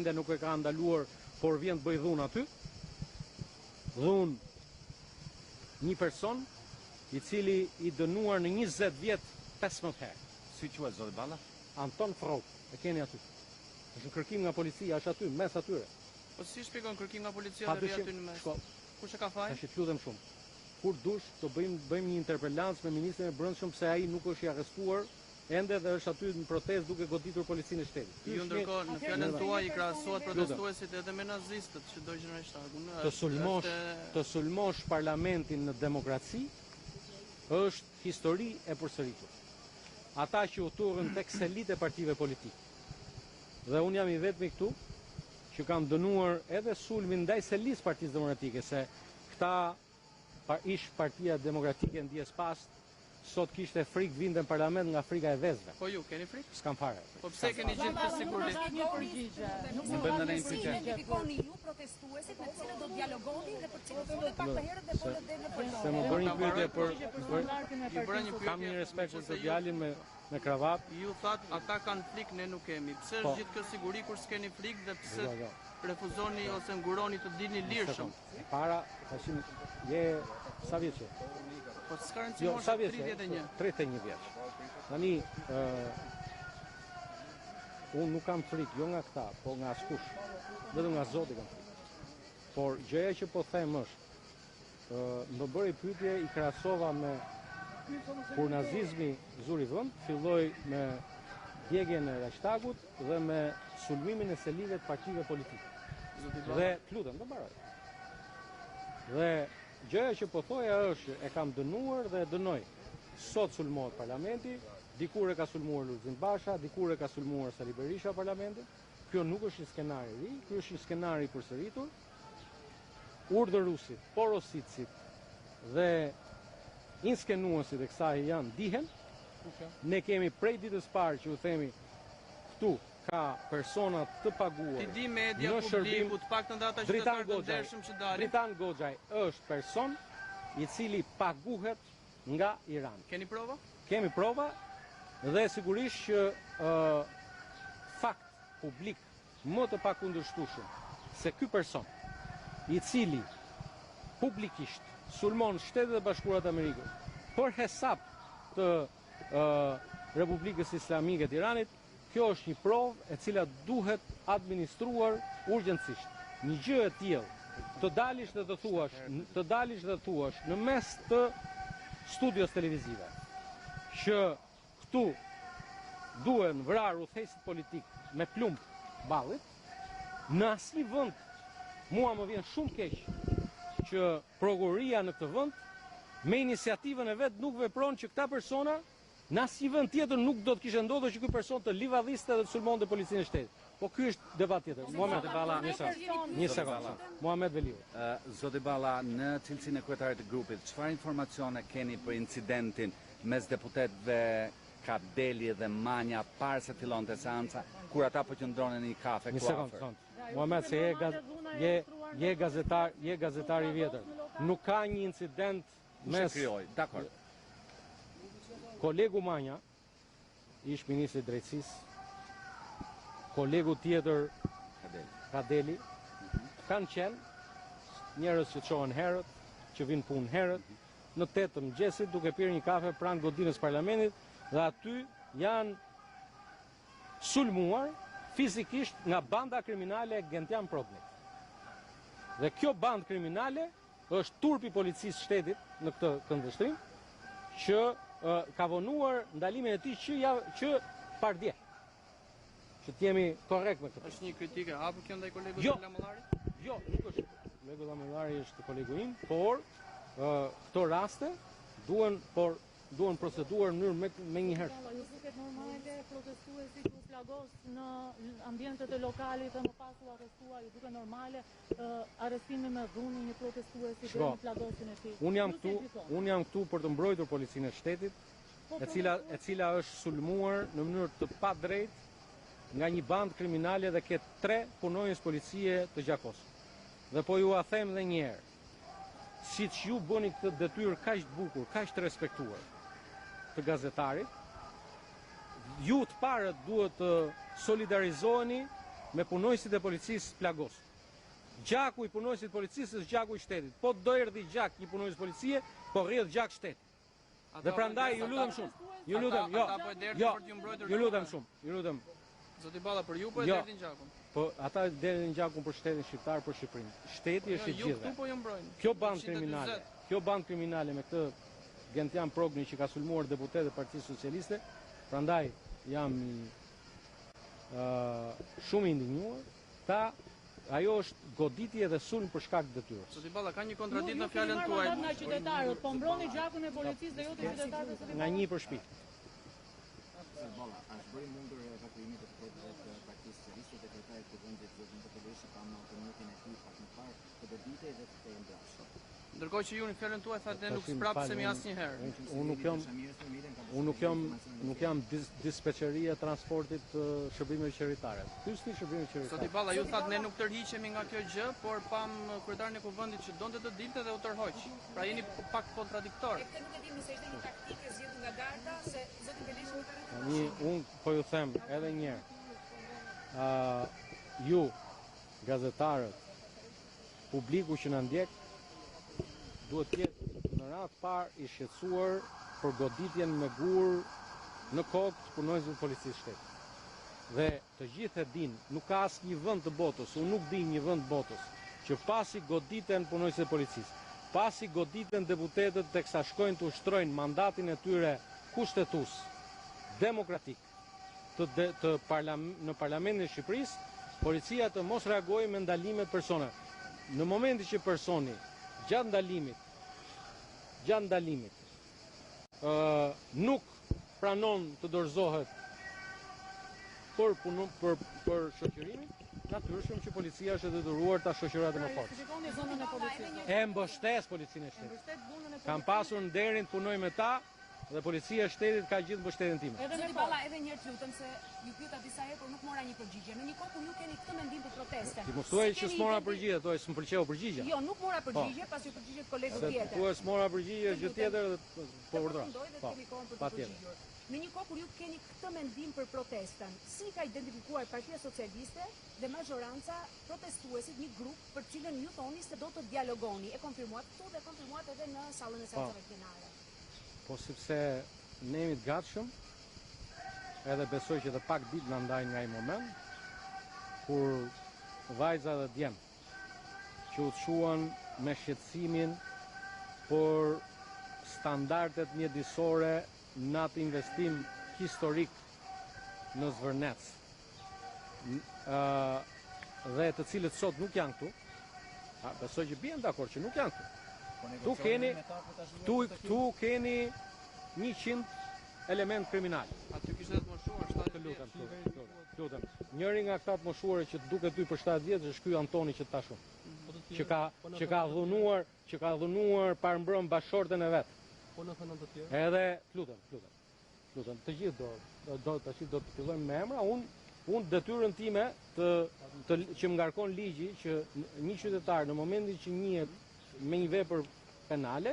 Nuk e ka ndaluar, por vjen të bëj dhunë aty. Dhunë një person i cili i dënuar në 20 vjet 15 herë. Si quhet zoti Balla? Anton Frog, e keni aty. Është në kërkim nga policia, është aty, mes atyre. Po si shpjegon kërkim nga policia dhe vi aty në mes? Kush e ka fajin? Tash lutem shumë. Kur dush të bëjmë një interpelancë me ministrin e Brendshëm se ai nuk është i arrestuar ende dhe është aty në protestë duke goditur policinë e shtetit. Ju ndërkohë në fjalën tuaj i krahasohet protestuesit edhe me nazistët që do gjëra shtagun. Të sulmosh parlamentin në demokraci është histori e përsëritur. Ata që u turrën tek selit e partive politike. Dhe unë jam i vetmi këtu që kam dënuar edhe sulmin ndaj selis Partisë Demokratike, se këta ish Partia Demokratike Ndjes Pas sot kishte frikë vinte në parlament nga frika e vezëve. Po ju keni frikë? S'kam fare. Po pse keni gjithë të siguri? Nuk bën ndonjë pyetje. Identifikoni ju protestuesit me të cilët do dialogoni dhe për cilët folët pak më herët dhe folët deri në përdorje. Se më bëri një pyetje kam një respekt për të djalin me kravat. Ju thatë ata kanë frikë, ne nuk kemi. Pse është gjithë kjo siguri kur s'keni frikë dhe pse refuzoni ose nguroni të dilni lirshëm? Para, tashim je sa vjeç je? Po s'ka rëndësi mosha 31. 31 vjeç. Tani unë nuk kam frikë, jo nga këta, po nga askush. Vetëm nga Zoti kam frikë. Por gjëja që po them është, më bëri pyetje, i krahasova me kur nazizmi zuri vend, filloi me djegjen e Reichstagut dhe me sulmimin e selive të partive politike. Dhe lutem, do mbaroj. Dhe gjëja që po thoja është, e kam dënuar dhe dënoj. Sot sulmohet parlamenti, dikur e ka sulmuar Lulzim Basha, dikur e ka sulmuar Sali Berisha parlamentin. Kjo nuk është një skenar i ri, kjo është një skenar i përsëritur. Urdhëruesit, porositësit dhe inskenuesit e kësaj janë dihen. Ne kemi prej ditës parë që u themi këtu ka persona të paguar. Ti di media publiku, të paktën ata qytetarë të ndershëm që dalin. Dritan Goxhaj është person i cili paguhet nga Irani. Keni prova? Kemi prova dhe sigurisht që fakt publik më të pakundërshtueshëm se ky person i cili publikisht sulmon Shtetet e Bashkuara të Amerikës për hesap të Republikës Islamike të Iranit, kjo është një provë e cila duhet administruar urgjencisht. Një gjë e tillë, të dalish dhe të thuash në mes të studios televizive që këtu duhen vrarë udhëheqësit politik me plumb ballit, në asnjë vend mua më vjen shumë keq që prokuroria në këtë vend me iniciativën e vet nuk vepron që këta persona në asnjë vend tjetër nuk do të kishte ndodhur që ky person të livadhiste dhe të sulmonte policinë e shtetit. Po ky është debat tjetër. Muhamet Balla, një sekondë. Muhamet Veliu. Zoti Balla, në cilësinë e kryetarit të grupit, çfarë informacione keni për incidentin mes deputetëve Kapdeli dhe Manja parë se fillonte seanca, kur ata po qëndronin në një kafe këtu afër? Muhamet, se je gazetar i vjetër. Nuk ka një incident mes dakor. Kolegu Manja, ish ministri i drejtësisë, kolegu tjetër Kadeli, kanë qenë njerëz që çohen herët, që vinë punë herët, në 8 të mëngjesit duke pirë një kafe pranë godinës parlamentit dhe aty janë sulmuar fizikisht nga banda kriminale Gentian Prodnik. Dhe kjo bandë kriminale është turpi policisë shtetit në këtë këndvështrim që ka vonuar ndalimin e tij që pardje. Që të jemi korrekt me këtë. Është një kritike apo kjo ndaj kolegut Lamëllarit? Jo, nuk është. Kolegu Lamëllari është kolegu im, por këto raste duhen proceduar në mënyrë me një herë. Ju duket normale protestuesit u plagos në ambientet e lokalit dhe më pas u arrestua, ju duket normale arrestimi me dhunë një protestuesi dhe në plagosin e tij. Unë jam këtu për të mbrojtur policinë e shtetit, e cila është sulmuar në mënyrë të padrejtë nga një bandë kriminale dhe ke 3 punonjës policie të gjakosur. Dhe po ju a them dhe një herë, siç ju bëni këtë detyrë kaq të bukur, kaq të respektuar të gazetarit, ju të parët duhet të solidarizoheni me punojësit e policisë plagos. Gjaku i punojësit policisë është gjaku i shtetit. Po do erdhi gjak i punojës policie, po rrjedh gjak shtetit. Dhe prandaj ju lutem shumë. Ju lutem, jo. Ju lutem shumë. Ju lutem. Zoti Balla, për ju po e Jo. derdhin gjakun. Po ata derdhin gjakun për shtetin shqiptar, për Shqipërinë. Shteti është i Ju gjithëve. këtu po ju mbrojnë. Kjo bandë 140. kriminale, kjo bandë kriminale me këtë Gentian Progni që ka sulmuar deputet e Partisë Socialiste, prandaj jam shumë i indignuar, ajo është goditje dhe sulm për shkak të detyrës. Zoti Balla, ka një kontradikt në fjalën Ju tuaj. keni nga qytetarët, po mbroni gjakun e policisë dhe jo të qytetarëve të Nga një për shtëpi. Bolla, është bëri mundur evakuimi të deputetëve të Partisë Socialiste, dekretari i Kuvendit Zotin Topeleshi pa në minutin e tij pak më parë, të goditej dhe të mbrojtshëm. Ndërkohë që ju në fjalën tuaj thatë ne nuk sprapsemi asnjëherë. Unë nuk jam dispečeria e transportit të shërbimeve qeveritare. Ky është një shërbim Zoti qeveritare. Balla, ju thatë ne nuk tërhiqemi nga kjo gjë, por pam kryetarin e Kuvendit që donte të dilte dhe u tërhoq. Pra jeni pak kontradiktor. E këtë nuk e di nëse ishte një taktikë e zgjedhur nga garda, se zoti Beleshi nuk ka Tani unë po ju them edhe një herë. Ju gazetarët, publiku që na ndjek duhet të jetë në radhë parë i shqetësuar për goditjen me gur në kokë të punojësve të policisë shtetit. Dhe të gjithë e dinë, nuk ka asnjë vend të botës, unë nuk di një vend të botës, që pasi goditen punojësit e policisë, pasi goditen deputetët teksa shkojnë të ushtrojnë mandatin e tyre kushtetues, demokratik, në Parlamentin e Shqipërisë, policia të mos reagojë me ndalime të personave. Në momenti që personi gjatë ndalimit nuk pranon të dorëzohet për shoqërimin, natyrisht që policia është e detyruar ta shoqërohet me forcë. Shikoni zonën e policisë. E mbështes policinë e shtetit. Mbështet dhunën e Kam pasur nderin të punoj me ta dhe policia e shtetit ka gjithë mbështetjen time. Edhe me Zoti Balla, edhe një herë lutem se ju pyeta disa herë, por nuk mora një përgjigje. Në një kohë kur ju keni këtë mendim për protestën. Ti mos thuaj që s'mora përgjigje, thoj s'm pëlqeu përgjigja. Jo, nuk mora përgjigje, pasi ju përgjigjet kolegu Se tjetër. thua s'mora përgjigje gjë tjetër dhe po vërdra. Po, patjetër. Në një kohë kur ju keni këtë mendim për protestën, si ka identifikuar Partia Socialiste dhe majoranca protestuesit një grup për cilën ju thoni se do të dialogoni, e konfirmuat këtu dhe konfirmuat edhe në sallën e seancave plenare. Po sepse ne jemi të gatshëm, edhe besoj që të pak ditë na ndajnë nga ai moment kur vajza dhe djem që u çuan me shqetësimin por standardet mjedisore në atë investim historik në Zvërnec dhe të cilët sot nuk janë këtu, besoj që bien dakord që nuk janë këtu. Këtu keni 100 element kriminal. Aty kishte të moshuar 70 vjeç. Lutem. Njëri nga këta të moshuar që duket ty për 7 vjeç është ky Antoni që tashun. Që ka dhunuar parmbrëm bashortën e vet. Po në thënë të tjerë. Edhe lutem. Të gjithë do të fillojmë me emra. Unë detyrën time që më ngarkon ligji që një qytetar në momentin që njihet me një vepër penale,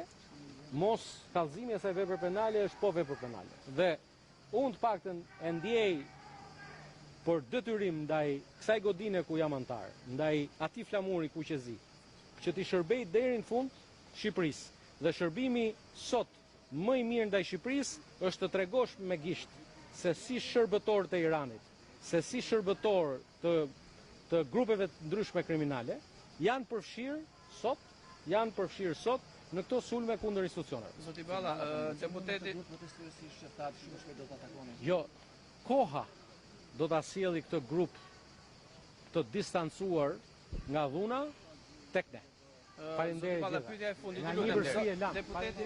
mos kallëzimi e asaj vepër penale është po vepër penale. Dhe unë të paktën e ndjej për detyrim ndaj kësaj godine ku jam antar, ndaj atij flamuri kuqezi, që t'i shërbej deri në fund Shqipërisë. Dhe shërbimi sot më i mirë ndaj Shqipërisë është të tregosh me gisht se si shërbëtor të Iranit, se si shërbëtor të grupeve të ndryshme kriminale janë përfshirë sot në këto sulme kundër institucioneve. Zoti Balla, deputeti Protestuesi shqiptar shumë shpejt do ta takonin. Jo, koha do ta sjelli këtë grup të distancuar nga dhuna tek ne. Faleminderit. Balla, pyetja e fundit. Nga një përsi e lam. Deputeti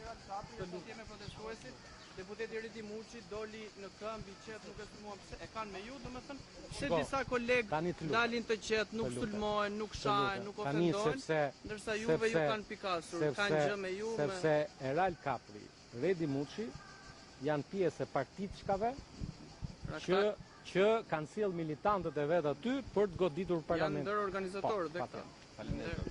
Ral Kapi, me protestuesit, deputeti Redi Muçi doli në këmbë i qetë, nuk e sulmuan pse e kanë me ju, domethënë se disa kolegë dalin të qetë, nuk sulmohen, nuk shahen, nuk ofendojnë, ndërsa juve ju kanë pikasur, kanë gjë me ju. Sepse Ral Kapri, Redi Muçi janë pjesë e partitshkave që kanë sjell militantët e vet aty për të goditur parlamentin. Janë ndër organizatorë dhe këta. Faleminderit.